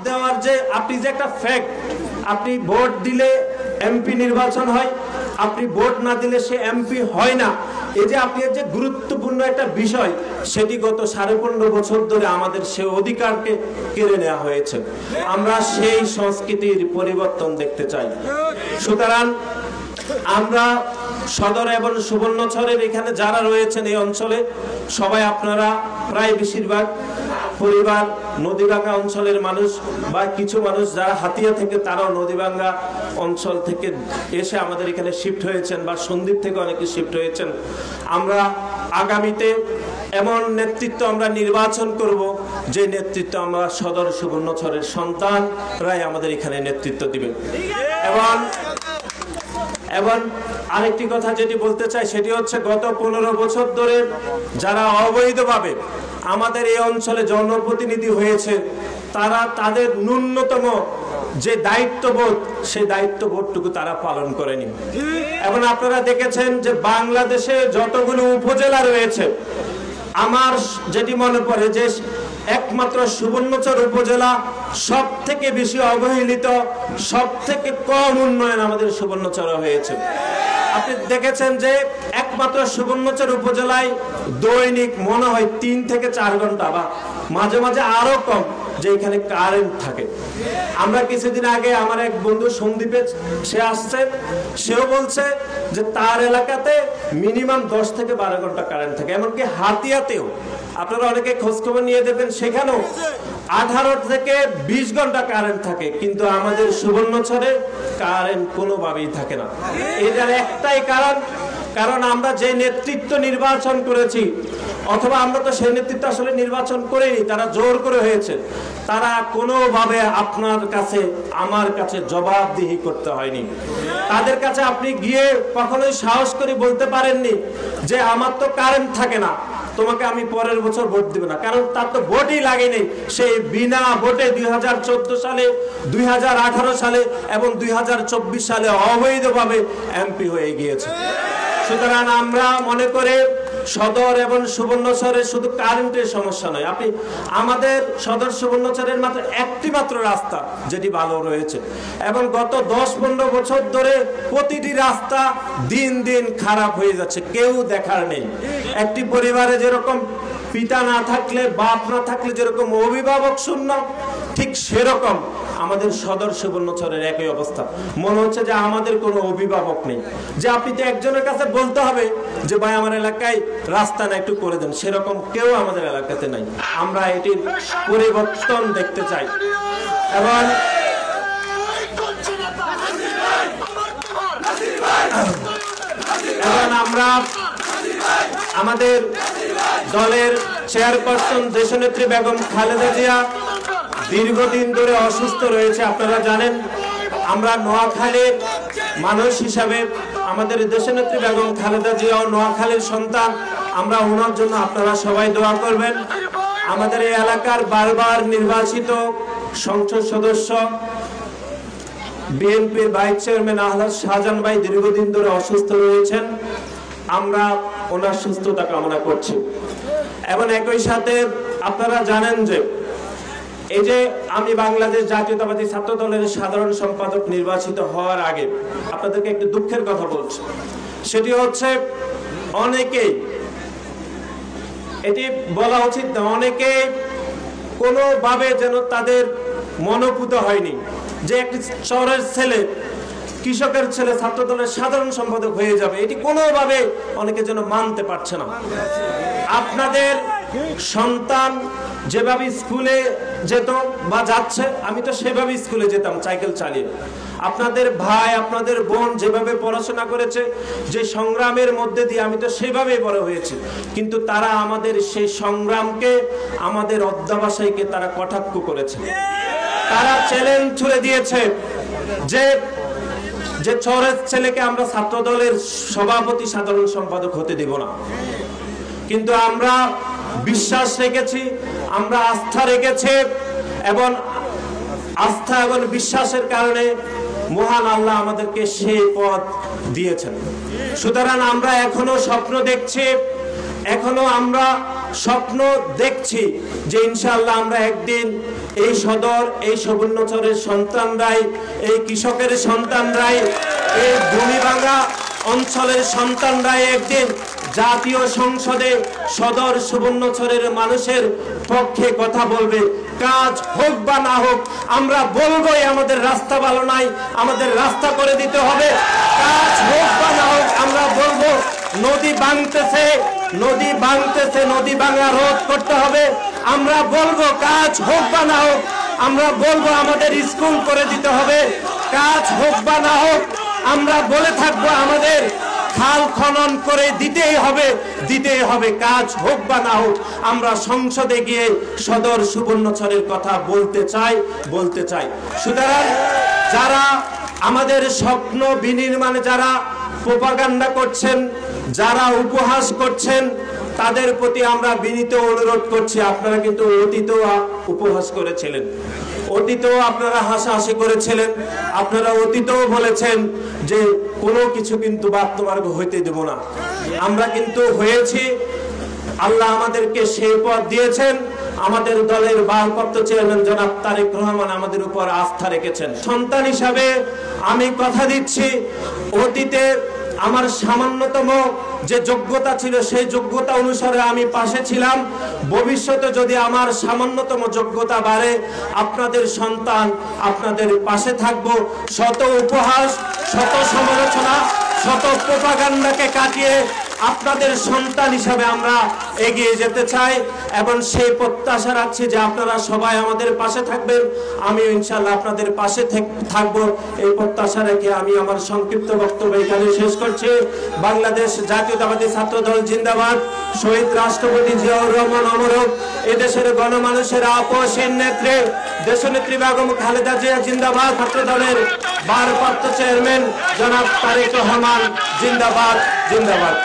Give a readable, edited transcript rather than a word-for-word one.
দেওয়ার যে আপনি যে একটা ফ্যাক্ট, আপনি ভোট দিলে এমপি নির্বাচন হয়, আপনি ভোট না দিলে সে এমপি হয় না, এই যে আপনি যে গুরুত্বপূর্ণ একটা বিষয়, সেটি গত 15.5 বছর ধরে আমাদের সে অধিকারকে কেড়ে নেওয়া হয়েছে। আমরা সেই সংস্কৃতির পরিবর্তন দেখতে চাই। সুতরাং আমরা সদর এবং সুবর্ণচরের এখানে যারা রয়েছেন এই অঞ্চলে সবাই, আপনারা প্রায় বেশিরভাগ পরিবার নদীভাঙ্গা অঞ্চলের মানুষ, বা কিছু মানুষ যারা হাতিয়া থেকে তারাও নদীভাঙ্গা অঞ্চল থেকে এসে আমাদের এখানে শিফট হয়েছেন, বা সন্দ্বীপ থেকে অনেকে শিফট হয়েছেন। আমরা আগামীতে এমন নেতৃত্ব আমরা নির্বাচন করব, যে নেতৃত্ব আমরা সদর সুবর্ণচরের সন্তানরাই আমাদের এখানে নেতৃত্ব দিবেন। এবং আরেকটি কথা যেটি বলতে চাই, সেটি হচ্ছে গত 15 বছর ধরে যারা অবৈধভাবে আমাদের এই অঞ্চলে জনপ্রতিনিধি হয়েছে, তারা তাদের ন্যূনতম যে দায়িত্ববোধ, সেই দায়িত্ববোধটুকু তারা পালন করেনি। এবং আপনারা দেখেছেন যে বাংলাদেশে যতগুলো উপজেলা রয়েছে, আমার যেটি মনে পড়ে যে একমাত্র সুবর্ণচর উপজেলা সব থেকে বেশি অবহেলিত, সব থেকে কম উন্নয়ন আমাদের সুবর্ণচর হয়েছে। আপনি দেখেছেন যে একমাত্র সুবর্ণচর উপজেলায় দৈনিক মনে হয় 3 থেকে 4 ঘন্টা, বা মাঝে মাঝে আরো কম, যে এখানে কারেন্ট থাকে। আমরা কিছুদিন আগে আমার এক বন্ধু সন্দ্বীপে সে আসছে, সেও বলছে যে তার এলাকাতে মিনিমাম 10 থেকে 12 ঘন্টা কারেন্ট থাকে। এমনকি হাতিয়াতেও আপনারা অনেকে খোঁজখবর নিয়ে দেখবেন, সেখানেও 18 থেকে 20 ঘন্টা কারেন্ট থাকে, কিন্তু আমাদের সুবর্ণচরে কারেন্ট কোনোভাবেই থাকে না। এটার একটাই কারণ আমরা যে নেতৃত্ব নির্বাচন করেছি, অথবা আমরা তো সেই নেতৃত্ব আসলে নির্বাচন করিনি, তারা জোর করে হয়েছে, তারা কোনোভাবে আপনার কাছে আমার কাছে জবাবদিহি করতে হয়নি। তাদের কাছে আপনি গিয়ে কখনোই সাহস করে বলতে পারেননি যে আমার তো কারেন্ট থাকে না, তোমাকে আমি পরের বছর ভোট দেব না, কারণ তার তো ভোটই লাগেনি। সেই বিনা ভোটে 2014 সালে, 2018 সালে এবং 2024 সালে অবৈধভাবে এমপি হয়ে গিয়েছে। সুতরাং আমরা মনে করে সদর এবং সুবর্ণচরে শুধু কারেন্টের সমস্যা নয়, আপনি আমাদের সদর সুবর্ণচরের মাত্র একটি মাত্র রাস্তা যেটি ভালো রয়েছে, এবং গত 10-15 বছর ধরে প্রতিটি রাস্তা দিন দিন খারাপ হয়ে যাচ্ছে, কেউ দেখার নেই। একটি পরিবারে যেরকম পিতা না থাকলে, বাপ না থাকলে যেরকম অভিভাবক শূন্য, ঠিক সেরকম আমাদের সদর সুবর্ণচরের একই অবস্থা। মনে হচ্ছে যে আমাদের কোনো অভিভাবক নেই, যে আপনি তো একজনের কাছে বলতে হবে যে ভাই আমার এলাকায় রাস্তা না একটু করে দেন, সেরকম কেউ আমাদের এলাকাতে নাই। আমরা এটির পরিবর্তন দেখতে চাই। এবং আমরা আমাদের দলের চেয়ারপারসন দেশনেত্রী বেগম খালেদা জিয়া দীর্ঘদিন ধরে অসুস্থ রয়েছে, আপনারা জানেন। আমরা নোয়াখালীর মানুষ হিসাবে আমাদের দেশনেত্রী বেগম খালেদা জিয়া ও নোয়াখালীর সন্তান, আমরা ওনার জন্য আপনারা সবাই দোয়া করবেন। আমাদের এই এলাকার বারবার নির্বাচিত সংসদ সদস্য বিএনপির ভাইস চেয়ারম্যান আহলাদ শাহজাহান ভাই দীর্ঘদিন ধরে অসুস্থ রয়েছেন, আমরা ওনার সুস্থতা কামনা করছি। এবং একই সাথে আপনারা জানেন যে এই যে আমি বাংলাদেশ জাতীয়তাবাদী ছাত্র দলের সাধারণ সম্পাদক নির্বাচিত হওয়ার আগে আপনাদেরকে একটু দুঃখের কথা বলছি, সেটি হচ্ছে অনেকেই, এটি বলা উচিত না, অনেকে কোনোভাবে যেন তাদের মনোভূত হয়নি যে একটি শহরের ছেলে, কৃষকের ছেলে ছাত্র দলের সাধারণ সম্পাদক হয়ে যাবে, এটি কোনোভাবে অনেকে যেন মানতে পারছে না। আপনাদের সন্তান যেভাবে স্কুলে যেত বা যাচ্ছে, আমি তো সেভাবে স্কুলে যেতাম সাইকেল চালিয়ে। আপনাদের ভাই, আপনাদের বোন যেভাবে পড়াশোনা করেছে, যে সংগ্রামের মধ্যে দিয়ে, আমি তো সেভাবেই বড় হয়েছি। কিন্তু তারা আমাদের সেই সংগ্রামকে, আমাদের অধ্যবসায়কে তারা কটাক্ষ করেছে। তারা চ্যালেঞ্জ ছুড়ে দিয়েছে যে চরের ছেলেকে আমরা ছাত্র দলের সভাপতি সাধারণ সম্পাদক হতে দেব না। কিন্তু আমরা বিশ্বাস রেখেছি, আমরা আস্থা রেখেছি, এবং আস্থা এবং বিশ্বাসের কারণে মহান আল্লাহ আমাদেরকে সেই পথ দিয়েছেন। সুতরাং আমরা এখনো স্বপ্ন দেখছি, এখনো আমরা স্বপ্ন দেখছি যে ইনশাআল্লাহ আমরা একদিন এই সদর, এই সুবর্ণচরের সন্তানরাই, এই কৃষকের সন্তানরাই, এই ভূমিভাঙা অঞ্চলের সন্তানরাই একদিন জাতীয় সংসদে সদর সুবর্ণচরের মানুষের পক্ষে কথা বলবে। কাজ হোক বা না হোক আমরা বলবোই আমাদের রাস্তা ভালো নাই, আমাদের রাস্তা করে দিতে হবে। কাজ হোক বা না হোক আমরা বলবো নদী ভাঙতেছে, নদী ভাঙতেছে, নদী ভাঙা রোধ করতে হবে। আমরা বলবো কাজ হোক বা না হোক আমরা বলবো আমাদের স্কুল করে দিতে হবে। কাজ হোক বা না হোক আমরা বলে থাকবো আমাদের খাল খনন করে দিতেই হবে, দিতেই হবে। কাজ হোক বা না হোক আমরা সংসদে গিয়ে সদর সুবর্ণচরের কথা বলতে চাই, বলতে চাই। সুতরাং যারা আমাদের স্বপ্ন বিনির্মাণে যারা প্রোপাগান্ডা করছেন, যারা উপহাস করছেন, তাদের প্রতি আমরা বিনীত অনুরোধ করছি। আপনারা কিন্তু অতীতেও উপহাস করেছিলেন, অতীতেও আপনারা হাসাহাসি করেছিলেন, আপনারা অতীতেও বলেছেন যে কোনো কিছু কিন্তু বাস্তবায়ন হইতে দেব না। আমরা কিন্তু হয়েছি, আল্লাহ আমাদেরকে সেই পথ দিয়েছেন। আমাদের দলের ভারপ্রাপ্ত চেয়ারম্যান জনাব তারেক রহমান আমাদের উপর আস্থা রেখেছেন। সন্তান হিসাবে আমি কথা দিচ্ছি, অতীতে আমার সামান্যতম যে যোগ্যতা ছিল সেই যোগ্যতা অনুসারে আমি পাশে ছিলাম। ভবিষ্যতে যদি আমার সামান্যতম যোগ্যতা বাড়ে আপনাদের সন্তান আপনাদের পাশে থাকবো। শত উপহাস, শত সমালোচনা, শত প্রোপাগান্ডাকে কাটিয়ে আপনাদের সন্তান হিসাবে আমরা এগিয়ে যেতে চাই এবং সেই প্রত্যাশা রাখছি যে আপনারা সবাই আমাদের পাশে থাকবেন। আমি ইনশাআল্লাহ আপনাদের পাশে থাকবো এই প্রত্যাশা রেখে আমি আমার সংক্ষিপ্ত বক্তব্য এখানে শেষ করছি। বাংলাদেশ জাতীয়তাবাদী ছাত্র দল জিন্দাবাদ। শহীদ রাষ্ট্রপতি জিয়াউর রহমান অমর হোক। এদেশের গণমানুষের আপসহীন নেত্রী দেশনেত্রী বেগম খালেদা জিয়া জিন্দাবাদ। ছাত্র দলের ভারপ্রাপ্ত চেয়ারম্যান জনাব তারেক রহমান জিন্দাবাদ, জিন্দাবাদ।